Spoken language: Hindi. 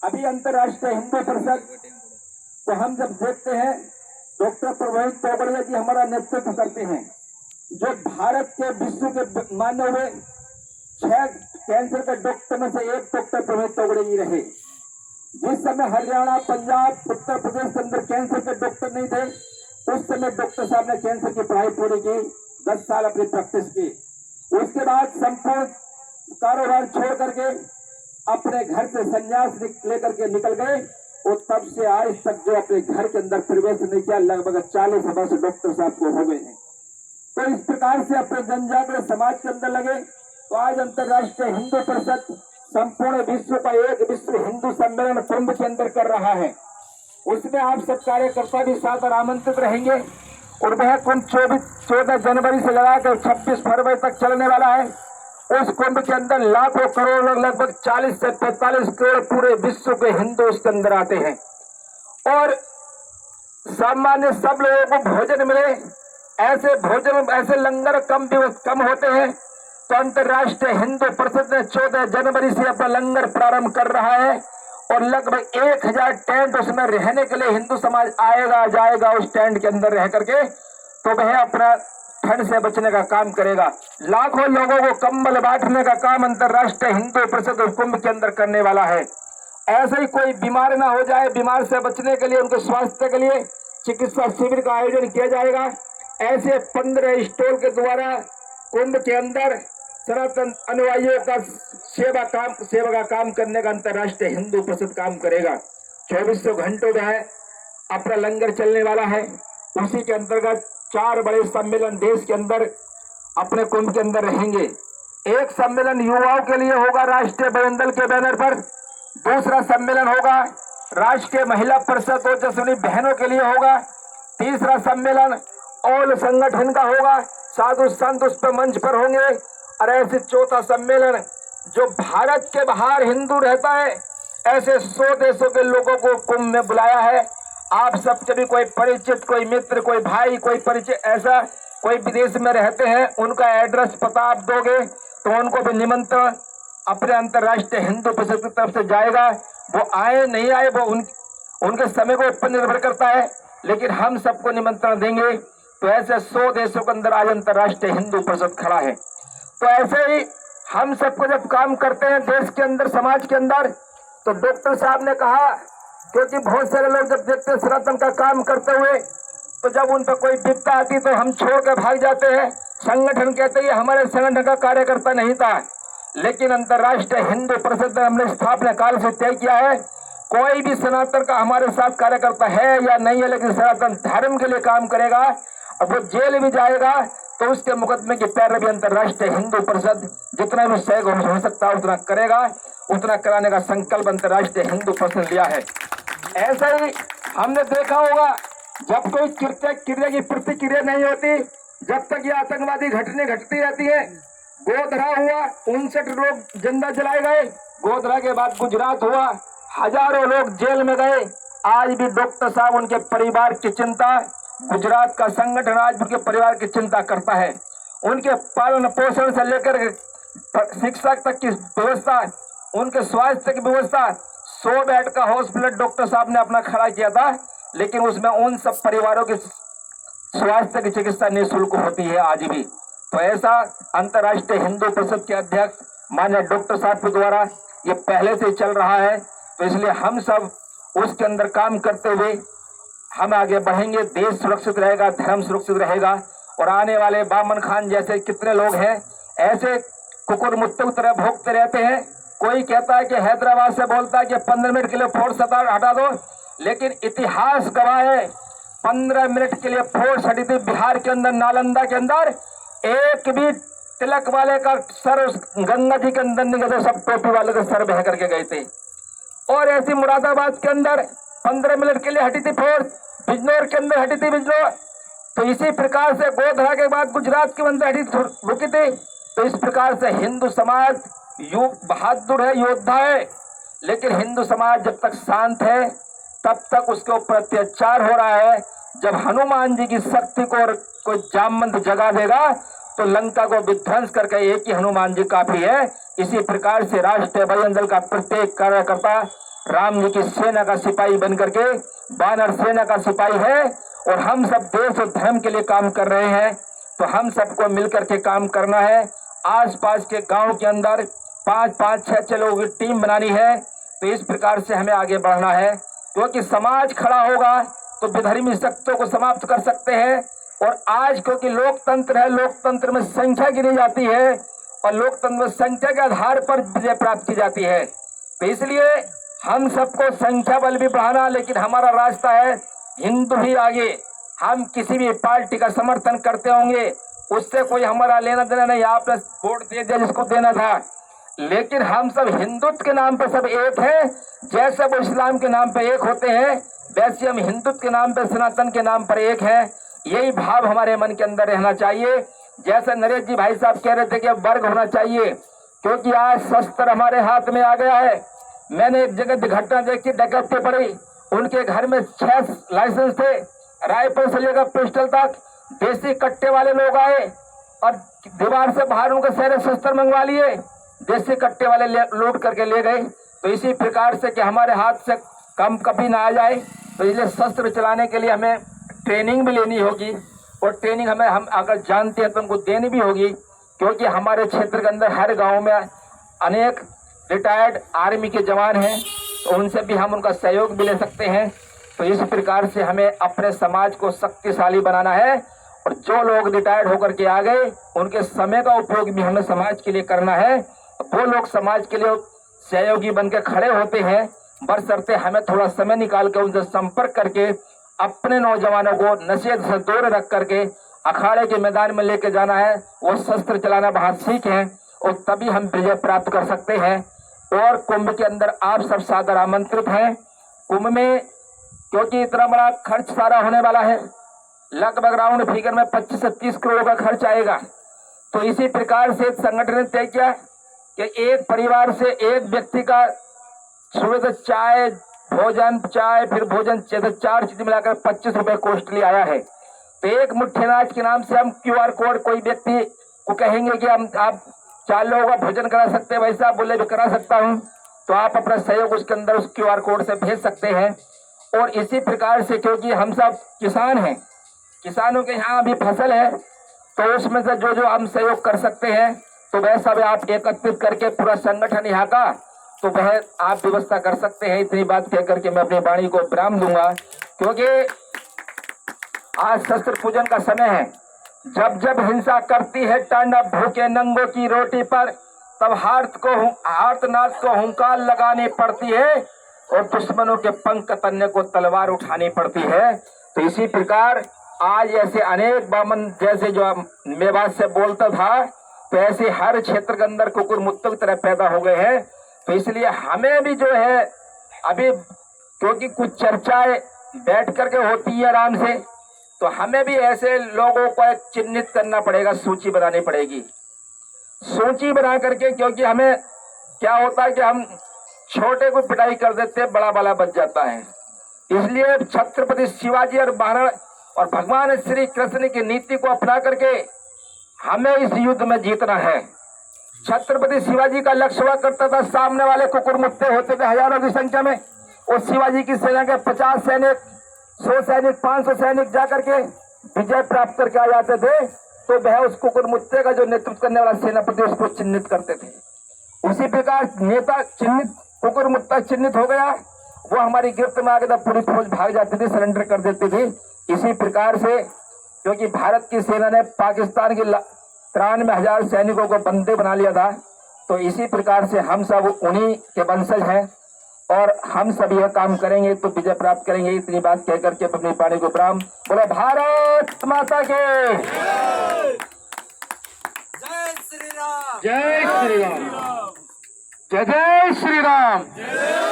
अभी अंतर्राष्ट्रीय हिंदू परिषद तो हम जब देखते हैं डॉक्टर प्रभावित तोगड़िया जी हमारा नेतृत्व करते हैं, जो भारत के विश्व के माने हुए 6 कैंसर के डॉक्टर में से एक डॉक्टर प्रभावित तोगड़िया जी रहे। जिस समय हरियाणा, पंजाब, उत्तर प्रदेश के अंदर कैंसर के डॉक्टर नहीं थे, उस समय डॉक्टर साहब ने कैंसर की पढ़ाई पूरी की, 10 साल अपनी प्रैक्टिस की। उसके बाद संपूर्ण कारोबार छोड़ करके अपने घर से संन्यास लेकर के निकल गए और तब से आज तक जो अपने घर के अंदर प्रवेश नहीं किया, लगभग 40 वर्ष डॉक्टर साहब को हो गए हैं। तो इस प्रकार से अपने जनजागरण समाज के अंदर लगे। तो आज अंतर्राष्ट्रीय हिंदू परिषद संपूर्ण विश्व का एक विश्व हिंदू सम्मेलन कुंभ के अंदर कर रहा है। उसमें आप सब कार्यकर्ता भी साथ और आमंत्रित रहेंगे और वह कुंभ 14 जनवरी से लगाकर 26 फरवरी तक चलने वाला है। उस कुंभ के अंदर लाखों करोड़, लगभग 40 से 45 करोड़ पूरे विश्व के हिंदू उसके अंदर आते हैं और सामान्य सब लोगों को भोजन मिले, ऐसे भोजन, ऐसे लंगर कम होते हैं। तो अंतर्राष्ट्रीय हिंदू परिषद ने 14 जनवरी से अपना लंगर प्रारंभ कर रहा है और लगभग 1000 टेंट उसमें रहने के लिए हिंदू समाज आएगा जाएगा उस टेंट के अंदर रह करके, तो वह अपना ठंड से बचने का काम करेगा। लाखों लोगों को कंबल बांटने का काम अंतर्राष्ट्रीय हिंदू परिषद कुंभ के अंदर करने वाला है। ऐसे ही कोई बीमार ना हो जाए, बीमार से बचने के लिए, उनके स्वास्थ्य के लिए चिकित्सा शिविर का आयोजन किया जाएगा। ऐसे 15 स्टॉल के द्वारा कुंभ के अंदर सनातन अनुयायियों का सेवा का काम करने का अंतर्राष्ट्रीय हिंदू परिषद काम करेगा। 2400 घंटों में है अपना लंगर चलने वाला है। उसी के अंतर्गत 4 बड़े सम्मेलन देश के अंदर अपने कुंभ के अंदर रहेंगे। एक सम्मेलन युवाओं के लिए होगा राष्ट्रीय बजरंग दल के बैनर पर, दूसरा सम्मेलन होगा राष्ट्रीय महिला परिषद ओजस्विनी बहनों के लिए होगा, तीसरा सम्मेलन ऑल संगठन का होगा, साधु संत उस पर मंच पर होंगे और ऐसे चौथा सम्मेलन जो भारत के बाहर हिंदू रहता है, ऐसे 100 देशों के लोगों को कुंभ में बुलाया है। आप सबके भी कोई परिचित, कोई मित्र, कोई भाई, कोई परिचय, ऐसा कोई विदेश में रहते हैं, उनका एड्रेस पता आप दोगे तो उनको भी निमंत्रण अपने अंतर्राष्ट्रीय हिंदू परिषद की तरफ से जाएगा। वो आए नहीं आए वो उनके समय को ऊपर निर्भर करता है, लेकिन हम सबको निमंत्रण देंगे। तो ऐसे 100 देशों के अंदर आज अंतर्राष्ट्रीय हिंदू परिषद खड़ा है। तो ऐसे ही हम सबको जब काम करते हैं देश के अंदर, समाज के अंदर, तो डॉक्टर साहब ने कहा, क्योंकि बहुत सारे लोग जब देखते हैं सनातन का काम करते हुए, तो जब उन पर कोई विपदा आती तो हम छोड़ कर भाग जाते हैं। संगठन कहते हैं हमारे संगठन का कार्यकर्ता नहीं था, लेकिन अंतर्राष्ट्रीय हिंदू परिषद ने हमने स्थापना काल से तय किया है, कोई भी सनातन का हमारे साथ कार्यकर्ता है या नहीं है, लेकिन सनातन धर्म के लिए काम करेगा और वो जेल भी जाएगा तो उसके मुकदमे की पैरवी अंतर्राष्ट्रीय हिंदू परिषद जितना भी सहयोग हो सकता है उतना करेगा, उतना कराने का संकल्प अंतर्राष्ट्रीय हिंदू परिषद लिया है। ऐसा ही हमने देखा होगा, जब कोई क्रिया की प्रतिक्रिया नहीं होती, जब तक ये आतंकवादी घटने घटती रहती है। गोधरा हुआ, 59 लोग जिंदा जलाए गए। गोधरा के बाद गुजरात हुआ, हजारों लोग जेल में गए। आज भी डॉक्टर साहब, उनके परिवार की चिंता, गुजरात का संगठन आज उनके परिवार की चिंता करता है। उनके पालन पोषण से लेकर शिक्षा तक की व्यवस्था, उनके स्वास्थ्य की व्यवस्था, 100 बेड का हॉस्पिटल डॉक्टर साहब ने अपना खड़ा किया था, लेकिन उसमें उन सब परिवारों की स्वास्थ्य की चिकित्सा निःशुल्क होती है आज भी। तो ऐसा अंतर्राष्ट्रीय हिंदू परिषद के अध्यक्ष माननीय डॉक्टर साहब के द्वारा ये पहले से चल रहा है। तो इसलिए हम सब उसके अंदर काम करते हुए हम आगे बढ़ेंगे। देश सुरक्षित रहेगा, धर्म सुरक्षित रहेगा और आने वाले बामन खान जैसे कितने लोग हैं ऐसे कुकुर मुत्ते की तरह भोगते रहते हैं। कोई कहता है कि हैदराबाद से बोलता है कि 15 मिनट के लिए फोर्स हटा दो, लेकिन इतिहास गवाह है 15 मिनट के लिए फोर्स हटी थी बिहार के अंदर, नालंदा के अंदर। एक भी तिलक वाले का सर उस गंगा जी के अंदर नहीं गए, सब टोपी वाले के सर बह करके गए थे। और ऐसी मुरादाबाद के अंदर 15 मिनट के लिए हटी थी फोर्स, बिजनौर के अंदर हटी थी बिजनौर। तो इसी प्रकार से गोधरा के बाद गुजरात के अंदर हटी रुकी थी। तो इस प्रकार से हिंदू समाज बहादुर है, योद्धा है, लेकिन हिंदू समाज जब तक शांत है तब तक उसके ऊपर अत्याचार हो रहा है। जब हनुमान जी की शक्ति को कोई जामवंत जगा देगा तो लंका को विध्वंस करके एक ही हनुमान जी काफी है। इसी प्रकार से राष्ट्रीय बजरंग दल का प्रत्येक कार्यकर्ता राम जी की सेना का सिपाही बनकर के वानर सेना का सिपाही है और हम सब देश और धर्म के लिए काम कर रहे हैं। तो हम सबको मिलकर के काम करना है। आसपास के गांव के अंदर 5-5, 6-6 लोगों की टीम बनानी है। तो इस प्रकार से हमें आगे बढ़ना है, क्योंकि समाज खड़ा होगा तो विधर्मी शक्तियों को समाप्त कर सकते हैं। और आज क्योंकि लोकतंत्र है, लोकतंत्र में संख्या गिनी जाती है और लोकतंत्र में संख्या के आधार पर विजय प्राप्त की जाती है। तो इसलिए हम सबको संख्या बल भी बढ़ाना, लेकिन हमारा रास्ता है हिंदू ही आगे। हम किसी भी पार्टी का समर्थन करते होंगे, उससे कोई हमारा लेना देना नहीं। आपने वोट दे दिया जिसको देना था, लेकिन हम सब हिंदुत्व के नाम पे सब एक हैं। जैसे वो इस्लाम के नाम पे एक होते हैं, वैसे हम हिंदुत्व के नाम पे, सनातन के नाम पर एक हैं। यही भाव हमारे मन के अंदर रहना चाहिए। जैसे नरेश जी भाई साहब कह रहे थे कि वर्ग होना चाहिए, क्योंकि आज शस्त्र हमारे हाथ में आ गया है। मैंने एक जगह घटना देखी, डकैती पड़ी, उनके घर में 6 लाइसेंस थे, राइफल से लेकर पिस्टल तक। देसी कट्टे वाले लोग आए और दीवार से बाहर उनके सारे शस्त्र मंगवा लिए, देसी कट्टे वाले लूट करके ले गए। तो इसी प्रकार से कि हमारे हाथ से कम कभी ना आ जाए, तो इसलिए शस्त्र चलाने के लिए हमें ट्रेनिंग भी लेनी होगी। और ट्रेनिंग हम अगर जानते हैं तो उनको देनी भी होगी, क्योंकि हमारे क्षेत्र के अंदर हर गांव में अनेक रिटायर्ड आर्मी के जवान हैं, तो उनसे भी हम उनका सहयोग भी ले सकते हैं। तो इस प्रकार से हमें अपने समाज को शक्तिशाली बनाना है। और जो लोग रिटायर्ड होकर के आ गए, उनके समय का उपयोग भी हमें समाज के लिए करना है। वो लोग समाज के लिए सहयोगी बन के खड़े होते हैं, बशर्ते हमें थोड़ा समय निकाल कर उनसे संपर्क करके अपने नौजवानों को नशे से दूर रख करके अखाड़े के मैदान में लेके जाना है। वो शस्त्र चलाना बाहर सीखें और तभी हम विजय प्राप्त कर सकते हैं। और कुंभ के अंदर आप सब सादर आमंत्रित हैं। कुंभ में क्योंकि इतना बड़ा खर्च सारा होने वाला है, लगभग राउंड फिगर में 25 से 30 करोड़ का खर्च आएगा। तो इसी प्रकार से संगठन ने तय किया कि एक परिवार से एक व्यक्ति का सुबह से चाय, भोजन, चाय फिर भोजन, 4 चीज मिलाकर 25 रुपए कॉस्टली आया है। तो एक मुट्ठी अनाज के नाम से हम QR कोड, कोई व्यक्ति को कहेंगे कि हम आप 4 लोगों का भोजन करा सकते हैं, वैसा बोले भी करा सकता हूं, तो आप अपना सहयोग उसके अंदर उस QR कोड से भेज सकते हैं। और इसी प्रकार से क्योंकि हम सब किसान हैं, किसानों के यहाँ अभी फसल है, तो उसमें से जो जो हम सहयोग कर सकते हैं, तो वह सब आप एकत्रित करके पूरा संगठन यहाँ का, तो वह आप व्यवस्था कर सकते हैं। इतनी बात कह करके मैं अपनी वाणी को विराम दूंगा, क्योंकि आज शस्त्र पूजन का समय है। जब जब हिंसा करती है तांडव भूखे नंगों की रोटी पर, तब हार्तनाद को हुंकार लगानी पड़ती है और दुश्मनों के पंख तन्ने को तलवार उठानी पड़ती है। तो इसी प्रकार आज ऐसे अनेक बामन, जैसे जो मेवात से बोलता था, तो ऐसे हर क्षेत्र के अंदर कुकुर मुत्तों की तरह पैदा हो गए हैं। तो इसलिए हमें भी जो है अभी, क्योंकि कुछ चर्चाएं बैठ करके होती है आराम से, तो हमें भी ऐसे लोगों को चिन्हित करना पड़ेगा, सूची बनानी पड़ेगी, सूची बना करके। क्योंकि हमें क्या होता है कि हम छोटे को पिटाई कर देते हैं, बड़ा वाला बच जाता है। इसलिए छत्रपति शिवाजी और भगवान श्री कृष्ण की नीति को अपना करके हमें इस युद्ध में जीतना है। छत्रपति शिवाजी का लक्ष्य हुआ करता था, सामने वाले कुकुर मुत्ते होते थे हजारों की संख्या में, और शिवाजी की सेना के 50 सैनिक, 100 सैनिक, 500 सैनिक जाकर के विजय प्राप्त करके आ जाते थे। तो वह उस कुकुर मुत्ते का जो नेतृत्व करने वाला सेनापति उसको चिन्हित करते थे। उसी प्रकार नेता चिन्हित, कुकुर मुत्ता चिन्हित हो गया, वो हमारी गिरफ्त में आ गया, पूरी फौज भाग जाती थी, सरेंडर कर देती थी। इसी प्रकार से क्योंकि भारत की सेना ने पाकिस्तान की 93,000 सैनिकों को बंदे बना लिया था, तो इसी प्रकार से हम सब उन्हीं के वंशज हैं और हम सब यह काम करेंगे तो विजय प्राप्त करेंगे। इतनी बात कह करके अपनी पानी को विराम। बोलो भारत माता के जय श्री राम, जय श्री राम, जय जय श्री राम।